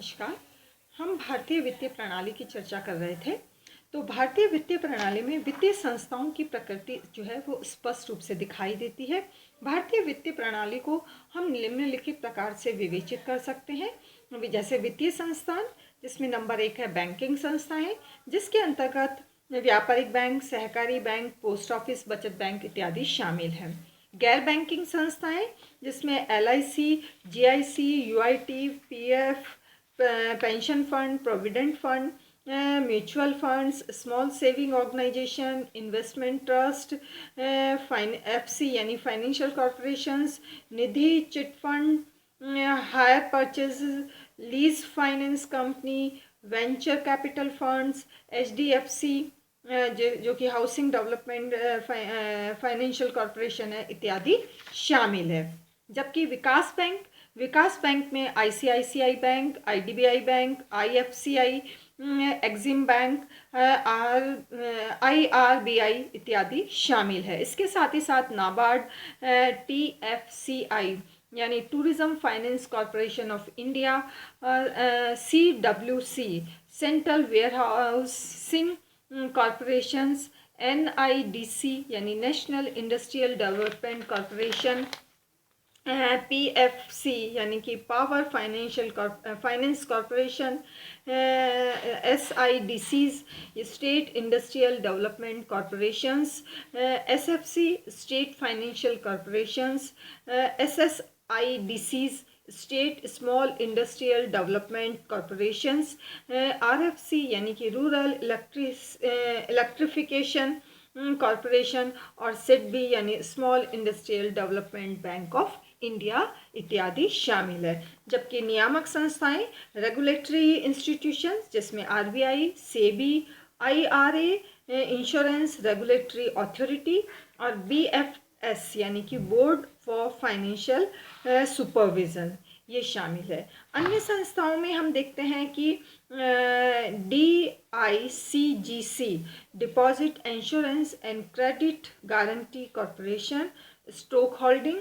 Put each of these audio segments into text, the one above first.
नमस्कार। हम भारतीय वित्तीय प्रणाली की चर्चा कर रहे थे। तो भारतीय वित्तीय प्रणाली में वित्तीय संस्थाओं की प्रकृति जो है वो स्पष्ट रूप से दिखाई देती है। भारतीय वित्तीय प्रणाली को हम निम्नलिखित प्रकार से विवेचित कर सकते हैं। जैसे वित्तीय संस्थान, जिसमें नंबर 1 है बैंकिंग संस्थाएं, जिसके अंतर्गत व्यापारिक बैंक, सहकारी बैंक, पोस्ट ऑफिस, बचत बैंक इत्यादि शामिल हैं। गैर बैंकिंग संस्थाएं, जिसमें LIC, GIC, UIT, PF, pension fund, provident fund, mutual funds, small saving organisation, investment trust, FC यानी financial corporations, nidhi, chit fund, hire purchase, lease finance company, venture capital funds, HDFC जो कि housing development financial corporation है इत्यादि शामिल है। जबकि विकास bank में ICICI bank, IDBI bank, IFCI, Exim bank, IRBI इत्यादि शामिल है। इसके साथ ही साथ नाबार्ड, TFCI यानी tourism finance corporation of India, CWC central warehousing corporations, NIDC यानी national industrial development corporation, PFC यानी कि power finance corporation, SIDCs state industrial development corporations, SFC state financial corporations, SSIDCs state small industrial development corporations, RFC यानी कि rural electrification corporation और SIDBI यानी small industrial development bank of India इत्यादि शामिल है। जबकि नियामक संस्थाएं, रेगुलेटरी इंस्टीट्यूशंस, जिसमें RBI, SEBI, IRA, insurance regulatory authority और BFS यानी कि बोर्ड फॉर फाइनेंशियल सुपरविजन ये शामिल है। अन्य संस्थाओं में हम देखते हैं कि DICGC deposit insurance and credit guarantee corporation, stock holding,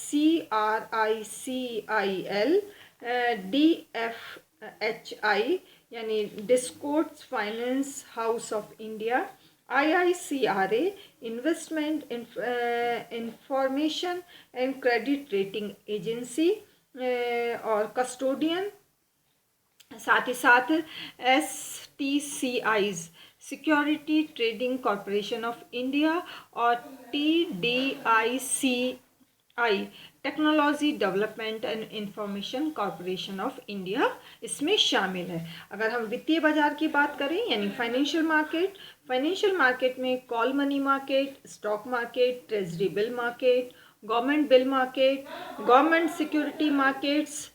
CRICIL, DFHI यानी discount finance house of India, IICRA investment information and credit rating agency और कस्टोडियन, साथ ही साथ STCIs security trading corporation of India और TDICI technology development and information corporation of India इसमें शामिल है। अगर हम वित्तीय बाजार की बात करें यानी फाइनेंशियल मार्केट में call money market, stock market, treasury bill market, government bill market, government security markets,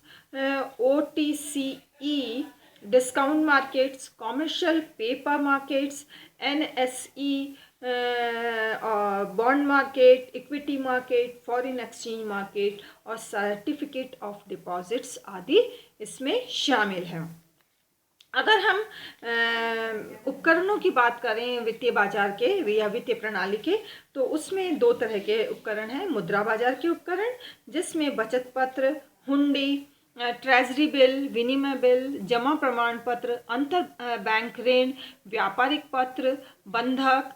OTCE discount markets, commercial paper markets, NSE bond market, equity market, foreign exchange market और सर्टिफिकेट ऑफ डिपॉजिट्स आदि इसमें शामिल हैं। अगर हम उपकरणों की बात करें वित्तीय बाजार के या वित्तीय प्रणाली के, तो उसमें दो तरह के उपकरण हैं। मुद्रा बाजार के उपकरण, जिसमें बचत पत्र, हुंडी, ट्रेजरी बिल, विनिमय बिल, जमा प्रमाण पत्र, अंतर बैंक ऋण, व्यापारिक पत्र, बंधक,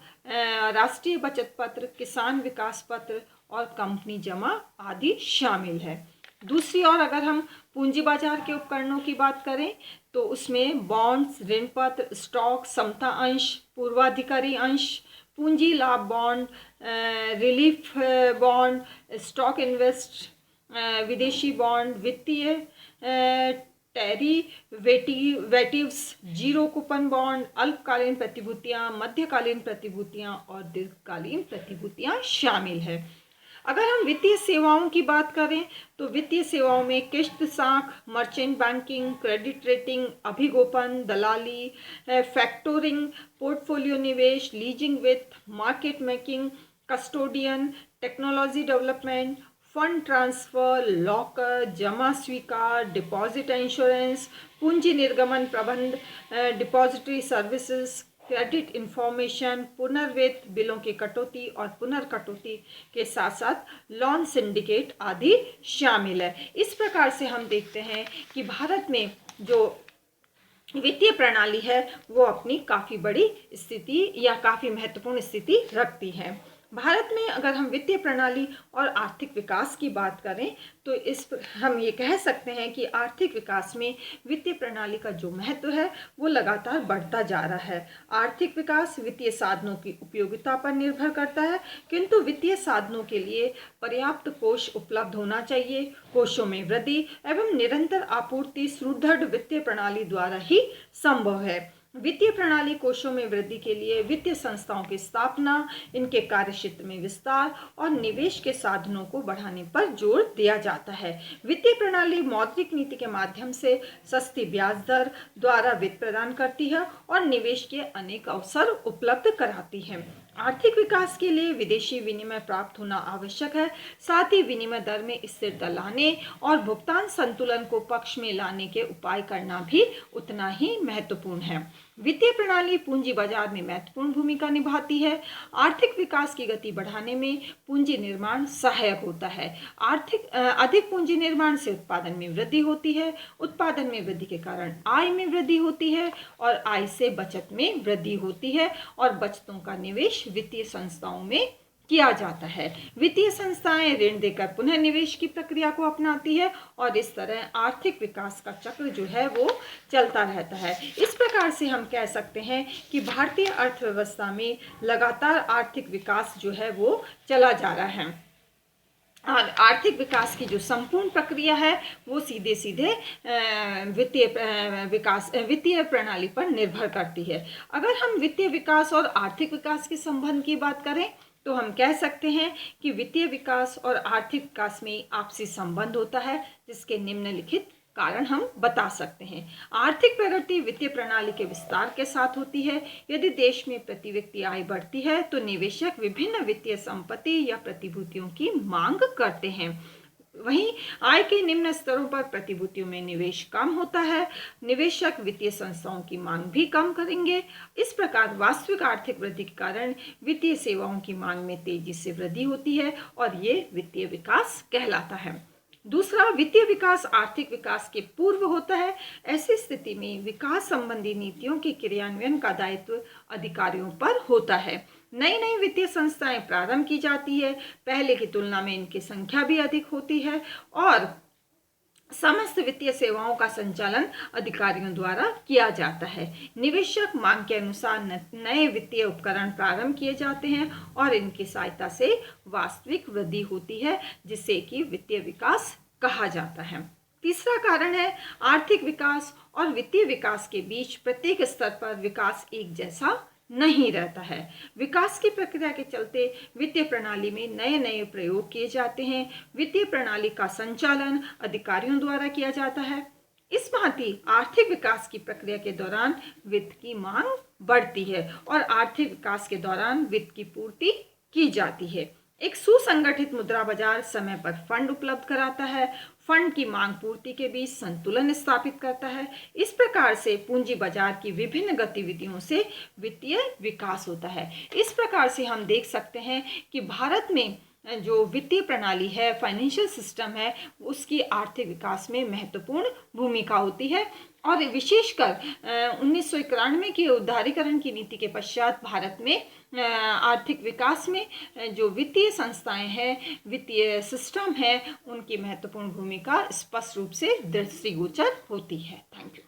राष्ट्रीय बचत पत्र, किसान विकास पत्र और कंपनी जमा आदि शामिल है। दूसरी ओर अगर हम पूंजी बाजार के उपकरणों की बात करें तो उसमें बॉन्ड्स, ऋण पत्र, स्टॉक, समता अंश, पूर्वाधिकारी अंश, पूंजी लाभ bond, relief bond, stock invest, विदेशी बॉन्ड, वित्तीय डेरिवेटिव्स, जीरो कूपन बॉन्ड, अल्पकालीन प्रतिभूतियां, मध्यकालीन प्रतिभूतियां और दीर्घकालीन प्रतिभूतियां शामिल है। अगर हम वित्तीय सेवाओं की बात करें तो वित्तीय सेवाओं में किस्त साख, मर्चेंट बैंकिंग, क्रेडिट रेटिंग, अभिगोपन, दलाली, फैक्टोरिंग, पोर्टफोलियो निवेश, लीजिंग वित्त, market making, custodian, technology development, fund transfer, locker, जमा स्वीकार, डिपॉजिट इंश्योरेंस, पूंजी निर्गमन प्रबंध, डिपॉजिटरी सर्विसेज, क्रेडिट इंफॉर्मेशन, पुनर्वित्त, बिलों की कटौती और पुनर्कटौती के साथ साथ लोन सिंडिकेट आदि शामिल है। इस प्रकार से हम देखते हैं कि भारत में जो वित्तीय प्रणाली है वो अपनी काफ़ी बड़ी स्थिति या काफ़ी महत्वपूर्ण स्थिति रखती है। भारत में अगर हम वित्तीय प्रणाली और आर्थिक विकास की बात करें तो हम ये कह सकते हैं कि आर्थिक विकास में वित्तीय प्रणाली का जो महत्व है वो लगातार बढ़ता जा रहा है। आर्थिक विकास वित्तीय साधनों की उपयोगिता पर निर्भर करता है, किंतु वित्तीय साधनों के लिए पर्याप्त कोष उपलब्ध होना चाहिए। कोषों में वृद्धि एवं निरंतर आपूर्ति सुदृढ़ वित्तीय प्रणाली द्वारा ही संभव है। वित्तीय प्रणाली कोषों में वृद्धि के लिए वित्तीय संस्थाओं की स्थापना, इनके कार्यक्षेत्र में विस्तार और निवेश के साधनों को बढ़ाने पर जोर दिया जाता है। वित्तीय प्रणाली मौद्रिक नीति के माध्यम से सस्ती ब्याज दर द्वारा वित्त प्रदान करती है और निवेश के अनेक अवसर उपलब्ध कराती है। आर्थिक विकास के लिए विदेशी विनिमय प्राप्त होना आवश्यक है। साथ ही विनिमय दर में स्थिरता लाने और भुगतान संतुलन को पक्ष में लाने के उपाय करना भी उतना ही महत्वपूर्ण है। वित्तीय प्रणाली पूंजी बाजार में महत्वपूर्ण भूमिका निभाती है। आर्थिक विकास की गति बढ़ाने में पूंजी निर्माण सहायक होता है। अधिक पूंजी निर्माण से उत्पादन में वृद्धि होती है। उत्पादन में वृद्धि के कारण आय में वृद्धि होती है और आय से बचत में वृद्धि होती है और बचतों का निवेश वित्तीय संस्थाओं में किया जाता है। वित्तीय संस्थाएं ऋण देकर पुनः निवेश की प्रक्रिया को अपनाती है और इस तरह आर्थिक विकास का चक्र जो है वो चलता रहता है। इस प्रकार से हम कह सकते हैं कि भारतीय अर्थव्यवस्था में लगातार आर्थिक विकास जो है वो चला जा रहा है और आर्थिक विकास की जो संपूर्ण प्रक्रिया है वो सीधे सीधे वित्तीय प्रणाली पर निर्भर करती है। अगर हम वित्तीय विकास और आर्थिक विकास के संबंध की बात करें तो हम कह सकते हैं कि वित्तीय विकास और आर्थिक विकास में आपसी संबंध होता है, जिसके निम्नलिखित कारण हम बता सकते हैं। आर्थिक प्रगति वित्तीय प्रणाली के विस्तार के साथ होती है। यदि देश में प्रति व्यक्ति आय बढ़ती है तो निवेशक विभिन्न वित्तीय संपत्ति या प्रतिभूतियों की मांग करते हैं। वहीं आय के निम्न स्तरों पर प्रतिभूतियों में निवेश कम होता है। निवेशक वित्तीय संस्थाओं की मांग भी कम करेंगे। इस प्रकार वास्तविक आर्थिक वृद्धि के कारण वित्तीय सेवाओं की मांग में तेजी से वृद्धि होती है और ये वित्तीय विकास कहलाता है। दूसरा, वित्तीय विकास आर्थिक विकास के पूर्व होता है। ऐसी स्थिति में विकास संबंधी नीतियों के क्रियान्वयन का दायित्व अधिकारियों पर होता है। नई नई वित्तीय संस्थाएं प्रारंभ की जाती है। पहले की तुलना में इनकी संख्या भी अधिक होती है और समस्त वित्तीय सेवाओं का संचालन अधिकारियों द्वारा किया जाता है। निवेशक मांग के अनुसार नए वित्तीय उपकरण प्रारंभ किए जाते हैं और इनकी सहायता से वास्तविक वृद्धि होती है, जिसे कि वित्तीय विकास कहा जाता है। तीसरा कारण है आर्थिक विकास और वित्तीय विकास के बीच प्रत्येक स्तर पर विकास एक जैसा नहीं रहता है। विकास की प्रक्रिया के चलते वित्तीय प्रणाली में नए नए प्रयोग किए जाते हैं। वित्तीय प्रणाली का संचालन अधिकारियों द्वारा किया जाता है। इस भांति आर्थिक विकास की प्रक्रिया के दौरान वित्त की मांग बढ़ती है और आर्थिक विकास के दौरान वित्त की पूर्ति की जाती है। एक सुसंगठित मुद्रा बाजार समय पर फंड उपलब्ध कराता है। फंड की मांग पूर्ति के बीच संतुलन स्थापित करता है। इस प्रकार से पूंजी बाजार की विभिन्न गतिविधियों से वित्तीय विकास होता है। इस प्रकार से हम देख सकते हैं कि भारत में जो वित्तीय प्रणाली है, फाइनेंशियल सिस्टम है, उसकी आर्थिक विकास में महत्वपूर्ण भूमिका होती है और विशेषकर 1991 की उदारीकरण की नीति के पश्चात भारत में आर्थिक विकास में जो वित्तीय संस्थाएं हैं, वित्तीय सिस्टम है, उनकी महत्वपूर्ण भूमिका स्पष्ट रूप से दृष्टिगोचर होती है। Thank you.